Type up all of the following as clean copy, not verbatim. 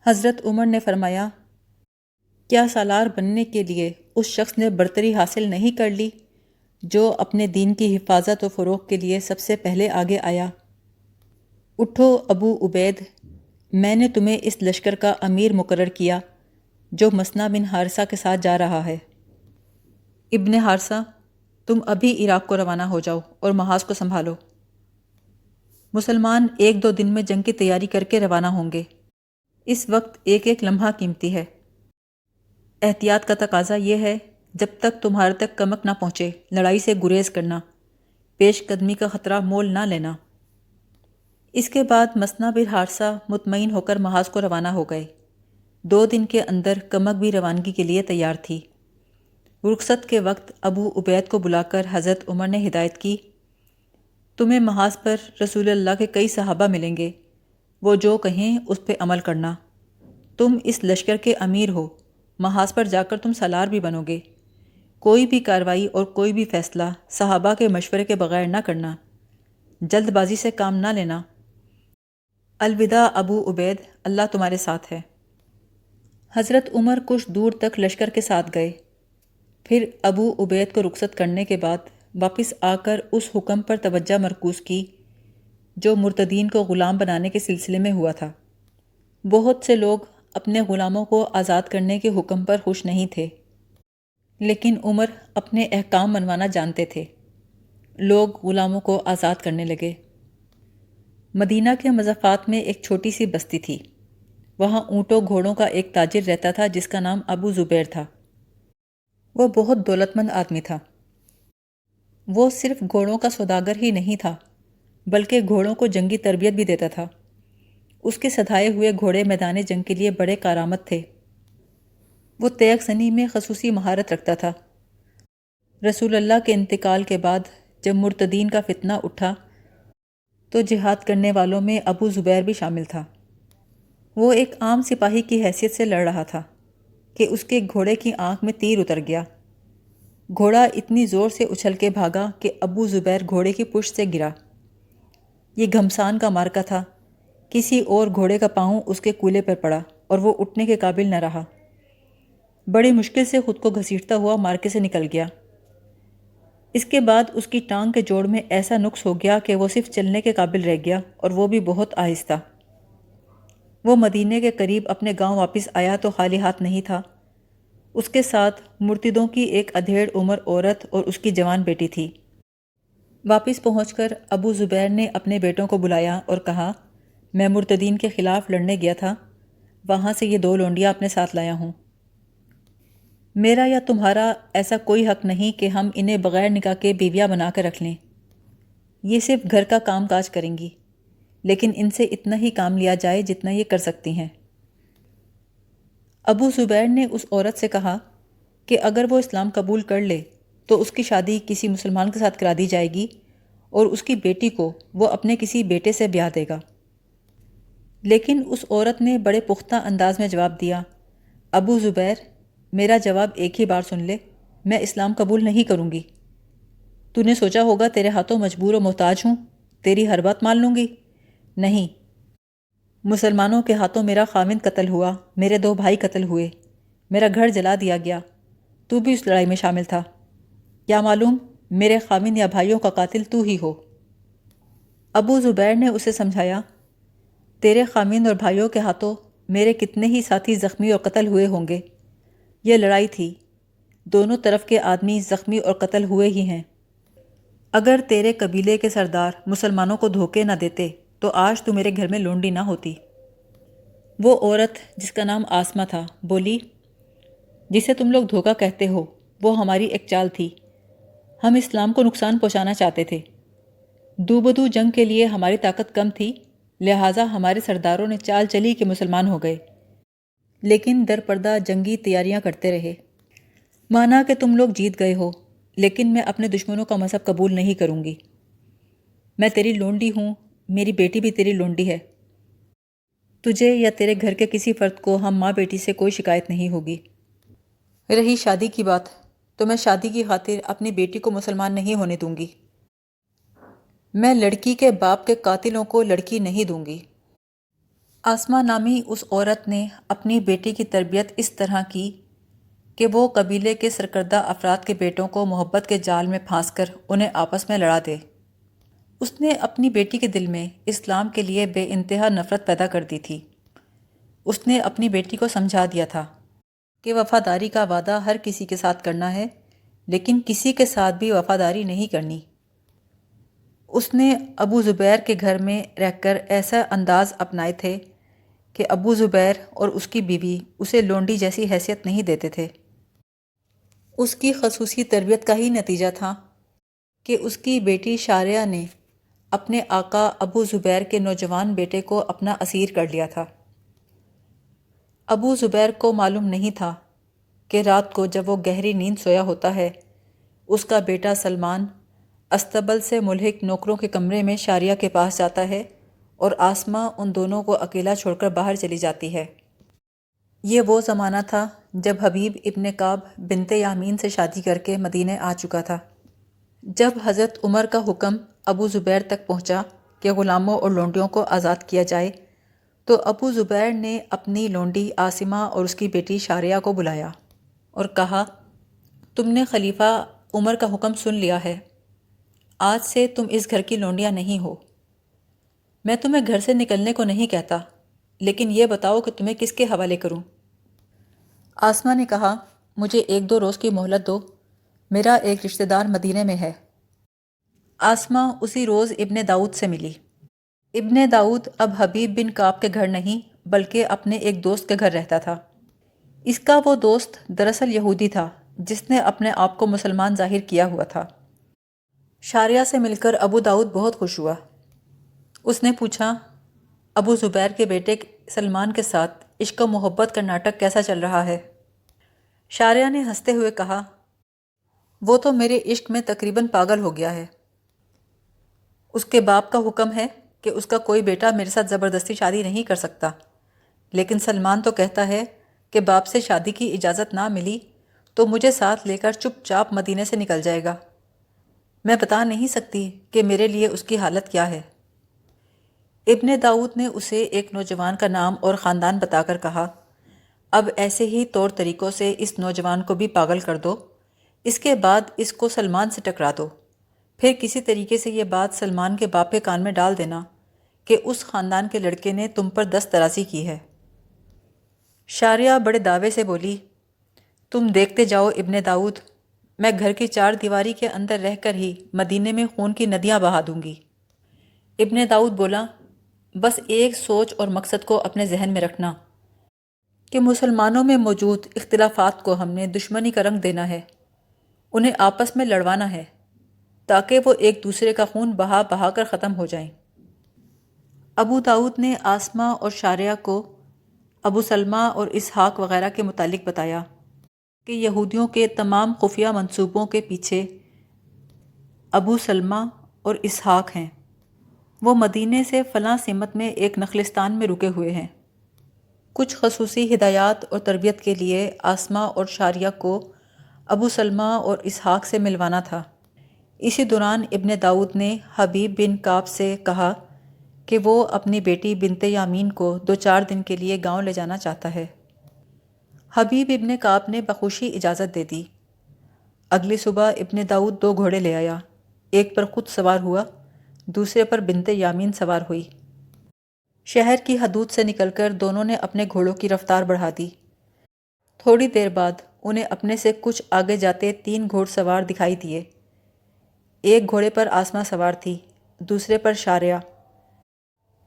حضرت عمر نے فرمایا، کیا سالار بننے کے لیے اس شخص نے برتری حاصل نہیں کر لی جو اپنے دین کی حفاظت و فروغ کے لیے سب سے پہلے آگے آیا؟ اٹھو ابو عبید، میں نے تمہیں اس لشکر کا امیر مقرر کیا جو مثنہ بن حارثہ کے ساتھ جا رہا ہے۔ ابن حارثہ، تم ابھی عراق کو روانہ ہو جاؤ اور محاذ کو سنبھالو۔ مسلمان 1-2 دن میں جنگ کی تیاری کر کے روانہ ہوں گے۔ اس وقت ایک ایک لمحہ قیمتی ہے۔ احتیاط کا تقاضا یہ ہے، جب تک تمہارے تک کمک نہ پہنچے لڑائی سے گریز کرنا، پیش قدمی کا خطرہ مول نہ لینا۔ اس کے بعد مثنہ بن حارثہ مطمئن ہو کر محاذ کو روانہ ہو گئے۔ 2 دن کے اندر کمک بھی روانگی کے لیے تیار تھی۔ رخصت کے وقت ابو عبید کو بلا کر حضرت عمر نے ہدایت کی، تمہیں محاذ پر رسول اللہ کے کئی صحابہ ملیں گے، وہ جو کہیں اس پہ عمل کرنا۔ تم اس لشکر کے امیر ہو، محاذ پر جا کر تم سالار بھی بنو گے۔ کوئی بھی کارروائی اور کوئی بھی فیصلہ صحابہ کے مشورے کے بغیر نہ کرنا، جلد بازی سے کام نہ لینا۔ الوداع ابو عبید، اللہ تمہارے ساتھ ہے۔ حضرت عمر کچھ دور تک لشکر کے ساتھ گئے، پھر ابو عبید کو رخصت کرنے کے بعد واپس آ کر اس حکم پر توجہ مرکوز کی جو مرتدین کو غلام بنانے کے سلسلے میں ہوا تھا۔ بہت سے لوگ اپنے غلاموں کو آزاد کرنے کے حکم پر خوش نہیں تھے، لیکن عمر اپنے احکام منوانا جانتے تھے۔ لوگ غلاموں کو آزاد کرنے لگے۔ مدینہ کے مضافات میں ایک چھوٹی سی بستی تھی۔ وہاں اونٹوں گھوڑوں کا ایک تاجر رہتا تھا جس کا نام ابو زبیر تھا۔ وہ بہت دولت مند آدمی تھا۔ وہ صرف گھوڑوں کا سوداگر ہی نہیں تھا بلکہ گھوڑوں کو جنگی تربیت بھی دیتا تھا۔ اس کے سدھائے ہوئے گھوڑے میدان جنگ کے لیے بڑے کارآمد تھے۔ وہ تیغ زنی میں خصوصی مہارت رکھتا تھا۔ رسول اللہ کے انتقال کے بعد جب مرتدین کا فتنہ اٹھا تو جہاد کرنے والوں میں ابو زبیر بھی شامل تھا۔ وہ ایک عام سپاہی کی حیثیت سے لڑ رہا تھا کہ اس کے گھوڑے کی آنکھ میں تیر اتر گیا۔ گھوڑا اتنی زور سے اچھل کے بھاگا کہ ابو زبیر گھوڑے کی پشت سے گرا۔ یہ گھمسان کا مارکا تھا۔ کسی اور گھوڑے کا پاؤں اس کے کولے پر پڑا اور وہ اٹھنے کے قابل نہ رہا۔ بڑی مشکل سے خود کو گھسیٹتا ہوا مارکے سے نکل گیا۔ اس کے بعد اس کی ٹانگ کے جوڑ میں ایسا نقص ہو گیا کہ وہ صرف چلنے کے قابل رہ گیا، اور وہ بھی بہت آہستہ۔ وہ مدینے کے قریب اپنے گاؤں واپس آیا تو خالی ہاتھ نہیں تھا۔ اس کے ساتھ مرتدوں کی ایک ادھیڑ عمر عورت اور اس کی جوان بیٹی تھی۔ واپس پہنچ کر ابو زبیر نے اپنے بیٹوں کو بلایا اور کہا، میں مرتدین کے خلاف لڑنے گیا تھا، وہاں سے یہ 2 لونڈیاں اپنے ساتھ لایا ہوں۔ میرا یا تمہارا ایسا کوئی حق نہیں کہ ہم انہیں بغیر نکاح کے بیویاں بنا کر رکھ لیں۔ یہ صرف گھر کا کام کاج کریں گی، لیکن ان سے اتنا ہی کام لیا جائے جتنا یہ کر سکتی ہیں۔ ابو زبیر نے اس عورت سے کہا کہ اگر وہ اسلام قبول کر لے تو اس کی شادی کسی مسلمان کے ساتھ کرا دی جائے گی اور اس کی بیٹی کو وہ اپنے کسی بیٹے سے بیاہ دے گا۔ لیکن اس عورت نے بڑے پختہ انداز میں جواب دیا، ابو زبیر، میرا جواب ایک ہی بار سن لے، میں اسلام قبول نہیں کروں گی۔ تو نے سوچا ہوگا تیرے ہاتھوں مجبور و محتاج ہوں، تیری ہر بات مان لوں گی؟ نہیں، مسلمانوں کے ہاتھوں میرا خاوند قتل ہوا، میرے 2 بھائی قتل ہوئے، میرا گھر جلا دیا گیا، تو بھی اس لڑائی میں شامل تھا، کیا معلوم میرے خاوند یا بھائیوں کا قاتل تو ہی ہو۔ ابو زبیر نے اسے سمجھایا، تیرے خاوند اور بھائیوں کے ہاتھوں میرے کتنے ہی ساتھی زخمی اور قتل ہوئے ہوں گے۔ یہ لڑائی تھی، دونوں طرف کے آدمی زخمی اور قتل ہوئے ہی ہیں۔ اگر تیرے قبیلے کے سردار مسلمانوں کو دھوکے نہ دیتے تو آج تو میرے گھر میں لونڈی نہ ہوتی۔ وہ عورت جس کا نام آسمہ تھا بولی، جسے تم لوگ دھوکہ کہتے ہو وہ ہماری ایک چال تھی، ہم اسلام کو نقصان پہنچانا چاہتے تھے۔ دو بدو جنگ کے لیے ہماری طاقت کم تھی، لہٰذا ہمارے سرداروں نے چال چلی کہ مسلمان ہو گئے، لیکن در پردہ جنگی تیاریاں کرتے رہے۔ مانا کہ تم لوگ جیت گئے ہو، لیکن میں اپنے دشمنوں کا مذہب قبول نہیں کروں گی۔ میں تیری لونڈی ہوں، میری بیٹی بھی تیری لونڈی ہے۔ تجھے یا تیرے گھر کے کسی فرد کو ہم ماں بیٹی سے کوئی شکایت نہیں ہوگی۔ رہی شادی کی بات، تو میں شادی کی خاطر اپنی بیٹی کو مسلمان نہیں ہونے دوں گی۔ میں لڑکی کے باپ کے قاتلوں کو لڑکی نہیں دوں گی۔ آسمہ نامی اس عورت نے اپنی بیٹی کی تربیت اس طرح کی کہ وہ قبیلے کے سرکردہ افراد کے بیٹوں کو محبت کے جال میں پھانس کر انہیں آپس میں لڑا دے۔ اس نے اپنی بیٹی کے دل میں اسلام کے لیے بے انتہا نفرت پیدا کر دی تھی۔ اس نے اپنی بیٹی کو سمجھا دیا تھا کہ وفاداری کا وعدہ ہر کسی کے ساتھ کرنا ہے، لیکن کسی کے ساتھ بھی وفاداری نہیں کرنی۔ اس نے ابو زبیر کے گھر میں رہ کر ایسا انداز اپنائے تھے کہ ابو زبیر اور اس کی بیوی اسے لونڈی جیسی حیثیت نہیں دیتے تھے۔ اس کی خصوصی تربیت کا ہی نتیجہ تھا کہ اس کی بیٹی شارعہ نے اپنے آقا ابو زبیر کے نوجوان بیٹے کو اپنا اسیر کر لیا تھا۔ ابو زبیر کو معلوم نہیں تھا کہ رات کو جب وہ گہری نیند سویا ہوتا ہے، اس کا بیٹا سلمان استبل سے ملحق نوکروں کے کمرے میں شارعہ کے پاس جاتا ہے اور آسمہ ان دونوں کو اکیلا چھوڑ کر باہر چلی جاتی ہے۔ یہ وہ زمانہ تھا جب حبیب ابن کعب بنت یامین سے شادی کر کے مدینے آ چکا تھا۔ جب حضرت عمر کا حکم ابو زبیر تک پہنچا کہ غلاموں اور لونڈیوں کو آزاد کیا جائے، تو ابو زبیر نے اپنی لونڈی عاصمہ اور اس کی بیٹی شارعہ کو بلایا اور کہا، تم نے خلیفہ عمر کا حکم سن لیا ہے، آج سے تم اس گھر کی لونڈیاں نہیں ہو۔ میں تمہیں گھر سے نکلنے کو نہیں کہتا، لیکن یہ بتاؤ کہ تمہیں کس کے حوالے کروں؟ آسمہ نے کہا، مجھے 1-2 روز کی مہلت دو، میرا ایک رشتہ دار مدینے میں ہے۔ آسمہ اسی روز ابن داؤد سے ملی۔ ابن داؤد اب حبیب بن کعب کے گھر نہیں بلکہ اپنے ایک دوست کے گھر رہتا تھا۔ اس کا وہ دوست دراصل یہودی تھا جس نے اپنے آپ کو مسلمان ظاہر کیا ہوا تھا۔ شارعہ سے مل کر ابو داؤد بہت خوش ہوا۔ اس نے پوچھا، ابو زبیر کے بیٹے سلمان کے ساتھ عشق و محبت کا ناٹک کیسا چل رہا ہے؟ شارعہ نے ہنستے ہوئے کہا، وہ تو میرے عشق میں تقریباً پاگل ہو گیا ہے۔ اس کے باپ کا حکم ہے کہ اس کا کوئی بیٹا میرے ساتھ زبردستی شادی نہیں کر سکتا، لیکن سلمان تو کہتا ہے کہ باپ سے شادی کی اجازت نہ ملی تو مجھے ساتھ لے کر چپ چاپ مدینے سے نکل جائے گا۔ میں بتا نہیں سکتی کہ میرے لیے اس کی حالت کیا ہے۔ ابن داؤد نے اسے ایک نوجوان کا نام اور خاندان بتا کر کہا، اب ایسے ہی طور طریقوں سے اس نوجوان کو بھی پاگل کر دو، اس کے بعد اس کو سلمان سے ٹکرا دو، پھر کسی طریقے سے یہ بات سلمان کے باپ کے کان میں ڈال دینا کہ اس خاندان کے لڑکے نے تم پر دست درازی کی ہے۔ شارعہ بڑے دعوے سے بولی، تم دیکھتے جاؤ ابن داؤد، میں گھر کی 4 دیواری کے اندر رہ کر ہی مدینے میں خون کی ندیاں بہا دوں گی۔ ابن داؤد بولا، بس ایک سوچ اور مقصد کو اپنے ذہن میں رکھنا کہ مسلمانوں میں موجود اختلافات کو ہم نے دشمنی کا رنگ دینا ہے، انہیں آپس میں لڑوانا ہے تاکہ وہ ایک دوسرے کا خون بہا بہا کر ختم ہو جائیں۔ ابو داؤد نے آسمہ اور شارعہ کو ابو سلمہ اور اسحاق وغیرہ کے متعلق بتایا کہ یہودیوں کے تمام خفیہ منصوبوں کے پیچھے ابو سلمہ اور اسحاق ہیں۔ وہ مدینے سے فلاں سمت میں ایک نخلستان میں رکے ہوئے ہیں۔ کچھ خصوصی ہدایات اور تربیت کے لیے آسمہ اور شارعہ کو ابو سلمہ اور اسحاق سے ملوانا تھا۔ اسی دوران ابن داؤد نے حبیب بن کعب سے کہا کہ وہ اپنی بیٹی بنت یامین کو 2-4 دن کے لیے گاؤں لے جانا چاہتا ہے۔ حبیب ابن کعب نے بخوشی اجازت دے دی۔ اگلی صبح ابن داؤد 2 گھوڑے لے آیا، ایک پر خود سوار ہوا، دوسرے پر بنت یامین سوار ہوئی۔ شہر کی حدود سے نکل کر دونوں نے اپنے گھوڑوں کی رفتار بڑھا دی۔ تھوڑی دیر بعد انہیں اپنے سے کچھ آگے جاتے 3 گھوڑ سوار دکھائی دیے۔ ایک گھوڑے پر آسمہ سوار تھی، دوسرے پر شارعہ،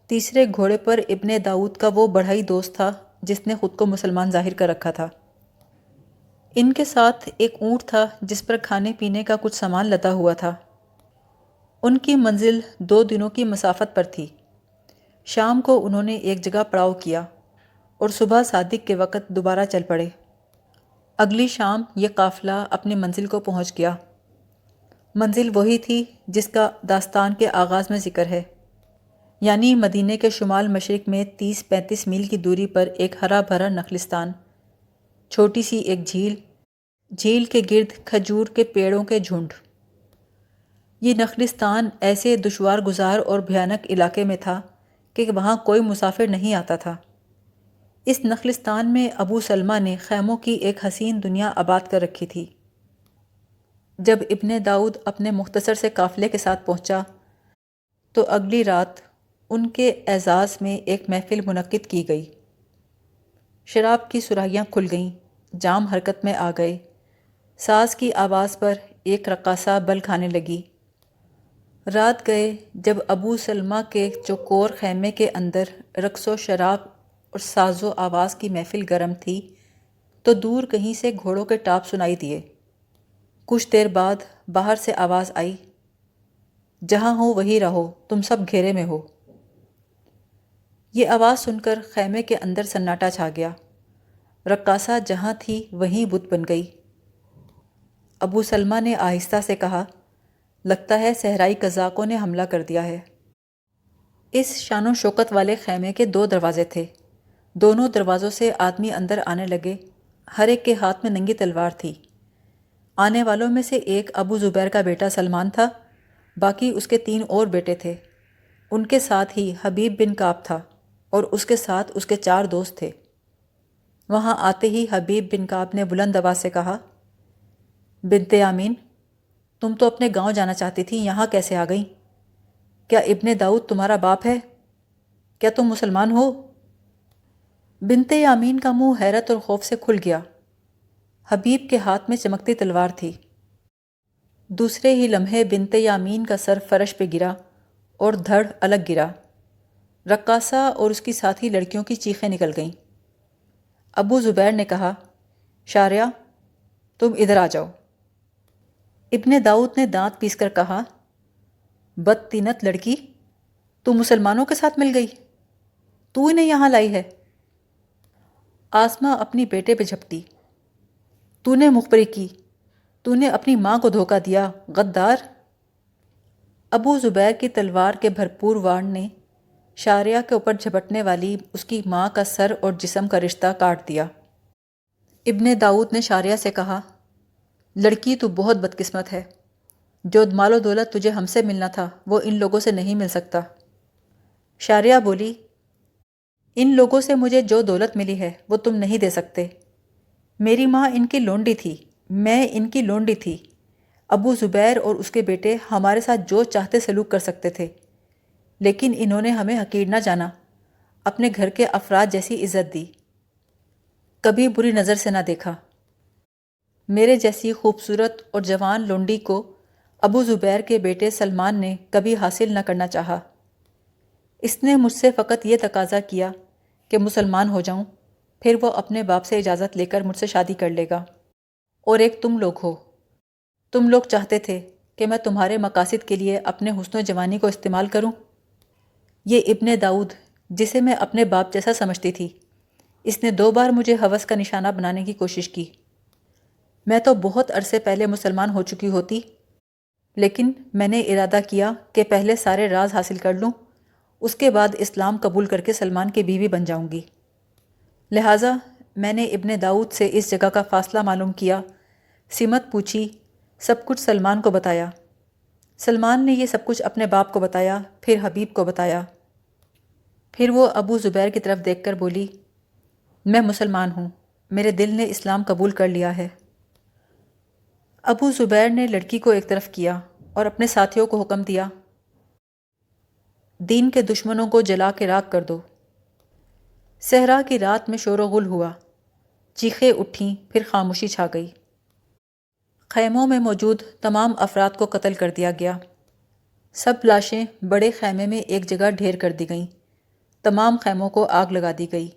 تیسرے گھوڑے پر ابن داؤد کا وہ بڑھئی دوست تھا جس نے خود کو مسلمان ظاہر کر رکھا تھا۔ ان کے ساتھ ایک اونٹ تھا جس پر کھانے پینے کا کچھ سامان لدا ہوا تھا۔ ان کی منزل 2 دنوں کی مسافت پر تھی۔ شام کو انہوں نے ایک جگہ پڑاؤ کیا اور صبح صادق کے وقت دوبارہ چل پڑے۔ اگلی شام یہ قافلہ اپنی منزل کو پہنچ گیا۔ منزل وہی تھی جس کا داستان کے آغاز میں ذکر ہے، یعنی مدینے کے شمال مشرق میں 30-35 میل کی دوری پر ایک ہرا بھرا نخلستان، چھوٹی سی ایک جھیل، جھیل کے گرد کھجور کے پیڑوں کے جھنڈ۔ یہ نخلستان ایسے دشوار گزار اور بھیانک علاقے میں تھا کہ وہاں کوئی مسافر نہیں آتا تھا۔ اس نخلستان میں ابو سلمہ نے خیموں کی ایک حسین دنیا آباد کر رکھی تھی۔ جب ابن داؤد اپنے مختصر سے قافلے کے ساتھ پہنچا تو اگلی رات ان کے اعزاز میں ایک محفل منعقد کی گئی۔ شراب کی سراہیاں کھل گئیں، جام حرکت میں آ گئے۔ ساز کی آواز پر ایک رقاصہ بل کھانے لگی۔ رات گئے جب ابو سلمہ کے چوکور خیمے کے اندر رقص و شراب اور ساز و آواز کی محفل گرم تھی تو دور کہیں سے گھوڑوں کے ٹاپ سنائی دیے۔ کچھ دیر بعد باہر سے آواز آئی، جہاں ہو وہیں رہو، تم سب گھیرے میں ہو۔ یہ آواز سن کر خیمے کے اندر سناٹا چھا گیا۔ رقاصہ جہاں تھی وہیں بت بن گئی۔ ابو سلمہ نے آہستہ سے کہا، لگتا ہے صحرائی قزاقوں نے حملہ کر دیا ہے۔ اس شان و شوکت والے خیمے کے 2 دروازے تھے۔ دونوں دروازوں سے آدمی اندر آنے لگے۔ ہر ایک کے ہاتھ میں ننگی تلوار تھی۔ آنے والوں میں سے ایک ابو زبیر کا بیٹا سلمان تھا، باقی اس کے 3 اور بیٹے تھے۔ ان کے ساتھ ہی حبیب بن کعب تھا اور اس کے ساتھ اس کے 4 دوست تھے۔ وہاں آتے ہی حبیب بن کعب نے بلند آواز سے کہا، بنت یامین، تم تو اپنے گاؤں جانا چاہتی تھی، یہاں کیسے آ گئیں؟ کیا ابن داؤد تمہارا باپ ہے؟ کیا تم مسلمان ہو؟ بنت یامین کا منہ حیرت اور خوف سے کھل گیا۔ حبیب کے ہاتھ میں چمکتی تلوار تھی۔ دوسرے ہی لمحے بنت یامین کا سر فرش پہ گرا اور دھڑ الگ گرا۔ رقاصہ اور اس کی ساتھی لڑکیوں کی چیخیں نکل گئیں۔ ابو زبیر نے کہا، شاریہ، تم ادھر آ جاؤ۔ ابن داؤد نے دانت پیس کر کہا، بدطینت لڑکی، تو مسلمانوں کے ساتھ مل گئی؟ تو انہیں یہاں لائی ہے؟ آسمہ اپنی بیٹے پہ جھپٹی، تو نے مخبری کی، تو نے اپنی ماں کو دھوکہ دیا، غدار۔ ابو زبیر کی تلوار کے بھرپور وار نے شاریہ کے اوپر جھپٹنے والی اس کی ماں کا سر اور جسم کا رشتہ کاٹ دیا۔ ابن داؤد نے شاریہ سے کہا، لڑکی تو بہت بدقسمت ہے، جو مال و دولت تجھے ہم سے ملنا تھا وہ ان لوگوں سے نہیں مل سکتا۔ شاریہ بولی، ان لوگوں سے مجھے جو دولت ملی ہے وہ تم نہیں دے سکتے۔ میری ماں ان کی لونڈی تھی، میں ان کی لونڈی تھی۔ ابو زبیر اور اس کے بیٹے ہمارے ساتھ جو چاہتے سلوک کر سکتے تھے، لیکن انہوں نے ہمیں حقیر نہ جانا، اپنے گھر کے افراد جیسی عزت دی، کبھی بری نظر سے نہ دیکھا۔ میرے جیسی خوبصورت اور جوان لونڈی کو ابو زبیر کے بیٹے سلمان نے کبھی حاصل نہ کرنا چاہا۔ اس نے مجھ سے فقط یہ تقاضا کیا کہ مسلمان ہو جاؤں، پھر وہ اپنے باپ سے اجازت لے کر مجھ سے شادی کر لے گا۔ اور ایک تم لوگ ہو، تم لوگ چاہتے تھے کہ میں تمہارے مقاصد کے لیے اپنے حسن و جوانی کو استعمال کروں۔ یہ ابن داؤد، جسے میں اپنے باپ جیسا سمجھتی تھی، اس نے 2 بار مجھے ہوس کا نشانہ بنانے کی کوشش کی۔ میں تو بہت عرصے پہلے مسلمان ہو چکی ہوتی، لیکن میں نے ارادہ کیا کہ پہلے سارے راز حاصل کر لوں، اس کے بعد اسلام قبول کر کے سلمان کی بیوی بن جاؤں گی۔ لہٰذا میں نے ابن داؤد سے اس جگہ کا فاصلہ معلوم کیا، سمت پوچھی، سب کچھ سلمان کو بتایا۔ سلمان نے یہ سب کچھ اپنے باپ کو بتایا، پھر حبیب کو بتایا۔ پھر وہ ابو زبیر کی طرف دیکھ کر بولی، میں مسلمان ہوں، میرے دل نے اسلام قبول کر لیا ہے۔ ابو زبیر نے لڑکی کو ایک طرف کیا اور اپنے ساتھیوں کو حکم دیا، دین کے دشمنوں کو جلا کے راکھ کر دو۔ صحرا کی رات میں شور و غل ہوا، چیخیں اٹھیں، پھر خاموشی چھا گئی۔ خیموں میں موجود تمام افراد کو قتل کر دیا گیا۔ سب لاشیں بڑے خیمے میں ایک جگہ ڈھیر کر دی گئیں۔ تمام خیموں کو آگ لگا دی گئی۔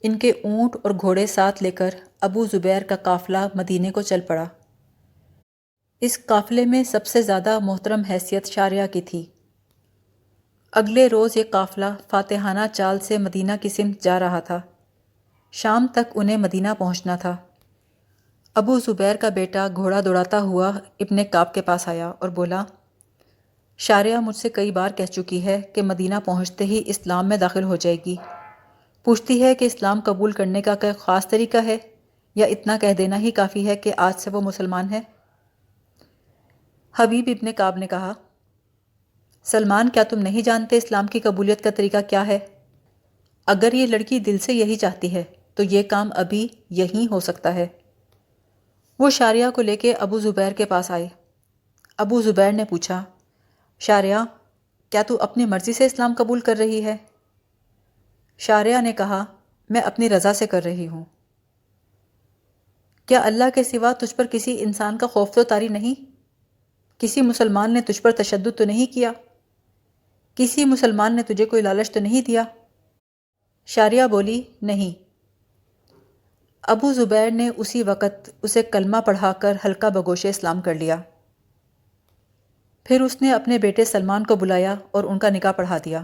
ان کے اونٹ اور گھوڑے ساتھ لے کر ابو زبیر کا قافلہ مدینے کو چل پڑا۔ اس قافلے میں سب سے زیادہ محترم حیثیت شاریہ کی تھی۔ اگلے روز یہ قافلہ فاتحانہ چال سے مدینہ کی سمت جا رہا تھا۔ شام تک انہیں مدینہ پہنچنا تھا۔ ابو زبیر کا بیٹا گھوڑا دوڑاتا ہوا ابن کعب کے پاس آیا اور بولا، شاریہ مجھ سے کئی بار کہہ چکی ہے کہ مدینہ پہنچتے ہی اسلام میں داخل ہو جائے گی۔ پوچھتی ہے کہ اسلام قبول کرنے کا کوئی خاص طریقہ ہے یا اتنا کہہ دینا ہی کافی ہے کہ آج سے وہ مسلمان ہے؟ حبیب ابن کعب نے کہا، سلمان، کیا تم نہیں جانتے اسلام کی قبولیت کا طریقہ کیا ہے؟ اگر یہ لڑکی دل سے یہی چاہتی ہے تو یہ کام ابھی یہیں ہو سکتا ہے۔ وہ شاریہ کو لے کے ابو زبیر کے پاس آئے۔ ابو زبیر نے پوچھا، شاریہ، کیا تو اپنی مرضی سے اسلام قبول کر رہی ہے؟ شاریہ نے کہا، میں اپنی رضا سے کر رہی ہوں۔ کیا اللہ کے سوا تجھ پر کسی انسان کا خوف تو طاری نہیں؟ کسی مسلمان نے تجھ پر تشدد تو نہیں کیا؟ کسی مسلمان نے تجھے کوئی لالچ تو نہیں دیا؟ شاریہ بولی، نہیں۔ ابو زبیر نے اسی وقت اسے کلمہ پڑھا کر ہلکا بگوش اسلام کر لیا۔ پھر اس نے اپنے بیٹے سلمان کو بلایا اور ان کا نکاح پڑھا دیا۔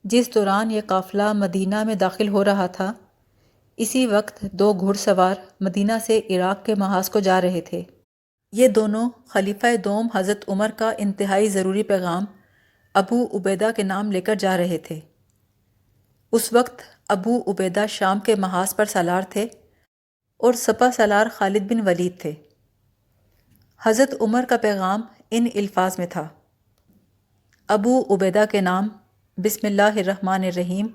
جس دوران یہ قافلہ مدینہ میں داخل ہو رہا تھا، اسی وقت 2 گھڑ سوار مدینہ سے عراق کے محاذ کو جا رہے تھے۔ یہ دونوں خلیفہ دوم حضرت عمر کا انتہائی ضروری پیغام ابو عبیدہ کے نام لے کر جا رہے تھے۔ اس وقت ابو عبیدہ شام کے محاذ پر سالار تھے اور سپہ سالار خالد بن ولید تھے۔ حضرت عمر کا پیغام ان الفاظ میں تھا: ابو عبیدہ کے نام، بسم اللہ الرحمن الرحیم،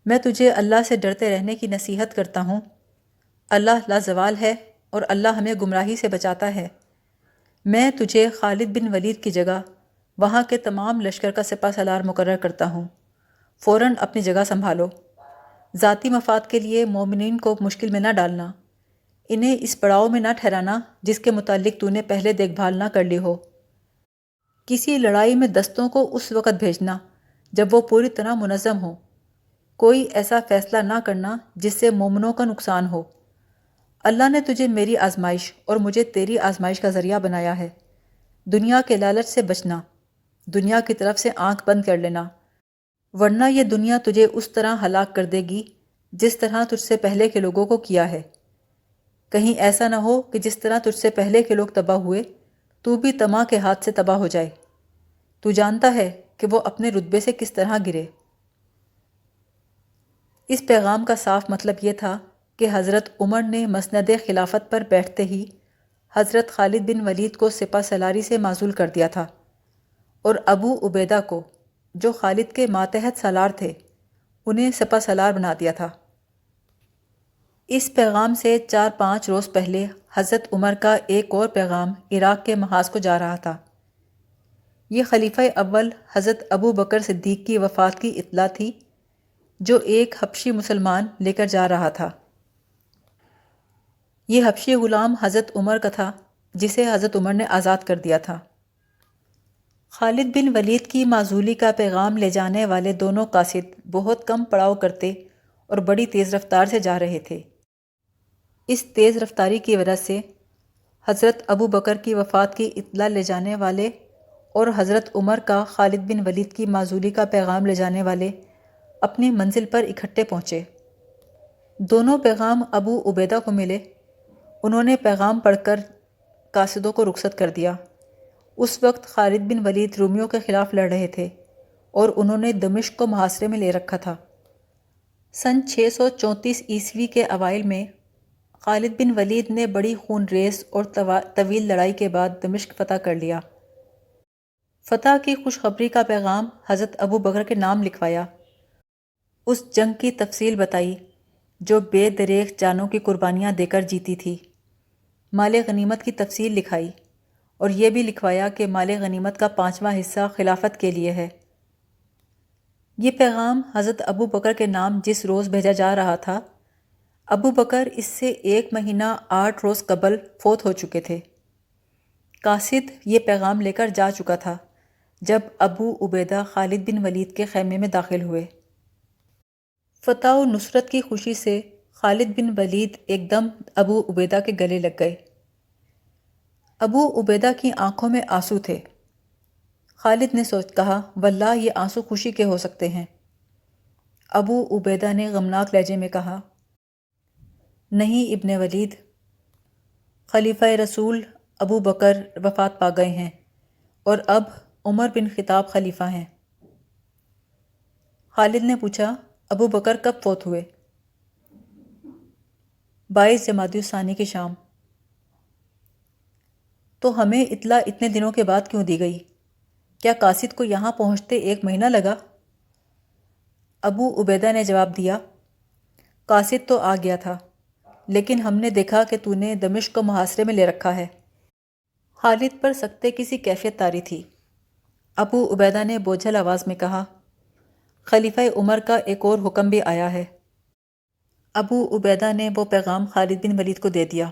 میں تجھے اللہ سے ڈرتے رہنے کی نصیحت کرتا ہوں۔ اللہ لازوال ہے اور اللہ ہمیں گمراہی سے بچاتا ہے۔ میں تجھے خالد بن ولید کی جگہ وہاں کے تمام لشکر کا سپہ سالار مقرر کرتا ہوں۔ فوراً اپنی جگہ سنبھالو۔ ذاتی مفاد کے لیے مومنین کو مشکل میں نہ ڈالنا، انہیں اس پڑاؤ میں نہ ٹھہرانا جس کے متعلق تو نے پہلے دیکھ بھال نہ کر لی ہو۔ کسی لڑائی میں دستوں کو اس وقت بھیجنا جب وہ پوری طرح منظم ہو۔ کوئی ایسا فیصلہ نہ کرنا جس سے مومنوں کا نقصان ہو۔ اللہ نے تجھے میری آزمائش اور مجھے تیری آزمائش کا ذریعہ بنایا ہے۔ دنیا کے لالچ سے بچنا، دنیا کی طرف سے آنکھ بند کر لینا، ورنہ یہ دنیا تجھے اس طرح ہلاک کر دے گی جس طرح تجھ سے پہلے کے لوگوں کو کیا ہے۔ کہیں ایسا نہ ہو کہ جس طرح تجھ سے پہلے کے لوگ تباہ ہوئے، تو بھی طمع کے ہاتھ سے تباہ ہو جائے۔ تو جانتا ہے کہ وہ اپنے رتبے سے کس طرح گرے۔ اس پیغام کا صاف مطلب یہ تھا کہ حضرت عمر نے مسند خلافت پر بیٹھتے ہی حضرت خالد بن ولید کو سپہ سالاری سے معزول کر دیا تھا اور ابو عبیدہ کو، جو خالد کے ماتحت سالار تھے، انہیں سپہ سالار بنا دیا تھا۔ اس پیغام سے 4-5 روز پہلے حضرت عمر کا ایک اور پیغام عراق کے محاذ کو جا رہا تھا۔ یہ خلیفہ اول حضرت ابو بکر صدیق کی وفات کی اطلاع تھی، جو ایک حبشی مسلمان لے کر جا رہا تھا۔ یہ حبشی غلام حضرت عمر کا تھا، جسے حضرت عمر نے آزاد کر دیا تھا۔ خالد بن ولید کی معزولی کا پیغام لے جانے والے دونوں قاصد بہت کم پڑاؤ کرتے اور بڑی تیز رفتار سے جا رہے تھے۔ اس تیز رفتاری کی وجہ سے حضرت ابو بکر کی وفات کی اطلاع لے جانے والے اور حضرت عمر کا خالد بن ولید کی معزولی کا پیغام لے جانے والے اپنی منزل پر اکٹھے پہنچے۔ دونوں پیغام ابو عبیدہ کو ملے۔ انہوں نے پیغام پڑھ کر قاصدوں کو رخصت کر دیا۔ اس وقت خالد بن ولید رومیوں کے خلاف لڑ رہے تھے اور انہوں نے دمشق کو محاصرے میں لے رکھا تھا۔ سن 634 عیسوی کے اوائل میں خالد بن ولید نے بڑی خون ریز اور طویل لڑائی کے بعد دمشق فتح کر لیا۔ فتح کی خوشخبری کا پیغام حضرت ابو بکر کے نام لکھوایا، اس جنگ کی تفصیل بتائی جو بے دریغ جانوں کی قربانیاں دے کر جیتی تھی۔ مال غنیمت کی تفصیل لکھائی اور یہ بھی لکھوایا کہ مال غنیمت کا 5واں حصہ خلافت کے لیے ہے۔ یہ پیغام حضرت ابو بکر کے نام جس روز بھیجا جا رہا تھا، ابو بکر اس سے 1 مہینہ 8 روز قبل فوت ہو چکے تھے۔ قاصد یہ پیغام لے کر جا چکا تھا جب ابو عبیدہ خالد بن ولید کے خیمے میں داخل ہوئے۔ فتح و نصرت کی خوشی سے خالد بن ولید ایک دم ابو عبیدہ کے گلے لگ گئے۔ ابو عبیدہ کی آنکھوں میں آنسو تھے۔ خالد نے کہا، واللہ یہ آنسو خوشی کے ہو سکتے ہیں۔ ابو عبیدہ نے غمناک لہجے میں کہا، نہیں ابن ولید، خلیفہ رسول ابو بکر وفات پا گئے ہیں اور اب عمر بن خطاب خلیفہ ہیں۔ خالد نے پوچھا، ابو بکر کب فوت ہوئے؟ 22 جمادی الثانی کی شام۔ تو ہمیں اطلاع اتنے دنوں کے بعد کیوں دی گئی؟ کیا قاصد کو یہاں پہنچتے 1 مہینہ لگا؟ ابو عبیدہ نے جواب دیا، قاصد تو آ گیا تھا، لیکن ہم نے دیکھا کہ تو نے دمشق کو محاصرے میں لے رکھا ہے۔ خالد پر سکتے کی سی کیفیت طاری تھی۔ ابو عبیدہ نے بوجھل آواز میں کہا، خلیفہ عمر کا ایک اور حکم بھی آیا ہے۔ ابو عبیدہ نے وہ پیغام خالد بن ولید کو دے دیا۔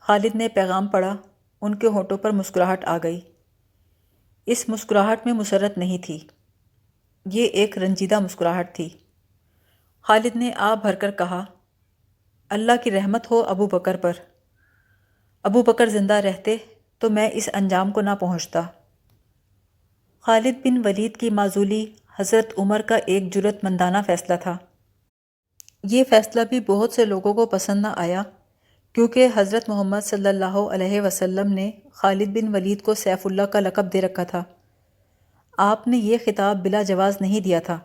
خالد نے پیغام پڑھا، ان کے ہونٹوں پر مسکراہٹ آ گئی۔ اس مسکراہٹ میں مسرت نہیں تھی، یہ ایک رنجیدہ مسکراہٹ تھی۔ خالد نے آہ بھر کر کہا، اللہ کی رحمت ہو ابو بکر پر۔ ابو بکر زندہ رہتے تو میں اس انجام کو نہ پہنچتا۔ خالد بن ولید کی معزولی حضرت عمر کا ایک جرأت مندانہ فیصلہ تھا۔ یہ فیصلہ بھی بہت سے لوگوں کو پسند نہ آیا، کیونکہ حضرت محمد صلی اللہ علیہ وسلم نے خالد بن ولید کو سیف اللہ کا لقب دے رکھا تھا۔ آپ نے یہ خطاب بلا جواز نہیں دیا تھا۔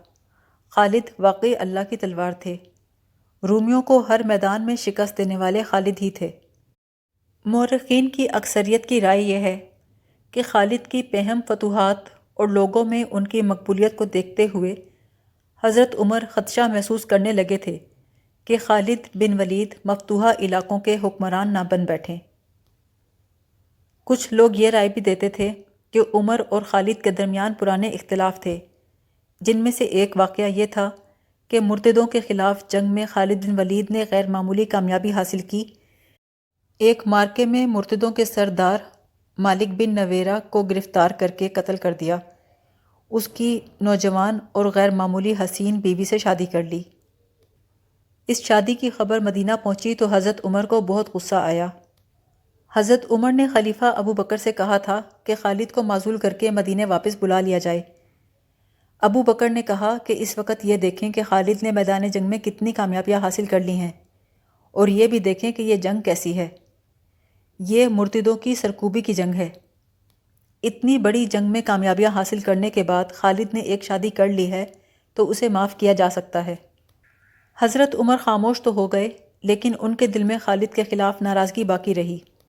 خالد واقعی اللہ کی تلوار تھے۔ رومیوں کو ہر میدان میں شکست دینے والے خالد ہی تھے۔ مورخین کی اکثریت کی رائے یہ ہے کہ خالد کی پہم فتوحات اور لوگوں میں ان کی مقبولیت کو دیکھتے ہوئے حضرت عمر خدشہ محسوس کرنے لگے تھے کہ خالد بن ولید مفتوحہ علاقوں کے حکمران نہ بن بیٹھیں۔ کچھ لوگ یہ رائے بھی دیتے تھے کہ عمر اور خالد کے درمیان پرانے اختلاف تھے، جن میں سے ایک واقعہ یہ تھا کہ مرتدوں کے خلاف جنگ میں خالد بن ولید نے غیر معمولی کامیابی حاصل کی۔ ایک مارکے میں مرتدوں کے سردار مالک بن نویرہ کو گرفتار کر کے قتل کر دیا، اس کی نوجوان اور غیر معمولی حسین بیوی سے شادی کر لی۔ اس شادی کی خبر مدینہ پہنچی تو حضرت عمر کو بہت غصہ آیا۔ حضرت عمر نے خلیفہ ابو بکر سے کہا تھا کہ خالد کو معزول کر کے مدینے واپس بلا لیا جائے۔ ابو بکر نے کہا کہ اس وقت یہ دیکھیں کہ خالد نے میدان جنگ میں کتنی کامیابیاں حاصل کر لی ہیں، اور یہ بھی دیکھیں کہ یہ جنگ کیسی ہے۔ یہ مرتدوں کی سرکوبی کی جنگ ہے۔ اتنی بڑی جنگ میں کامیابیاں حاصل کرنے کے بعد خالد نے ایک شادی کر لی ہے تو اسے معاف کیا جا سکتا ہے۔ حضرت عمر خاموش تو ہو گئے، لیکن ان کے دل میں خالد کے خلاف ناراضگی باقی رہی۔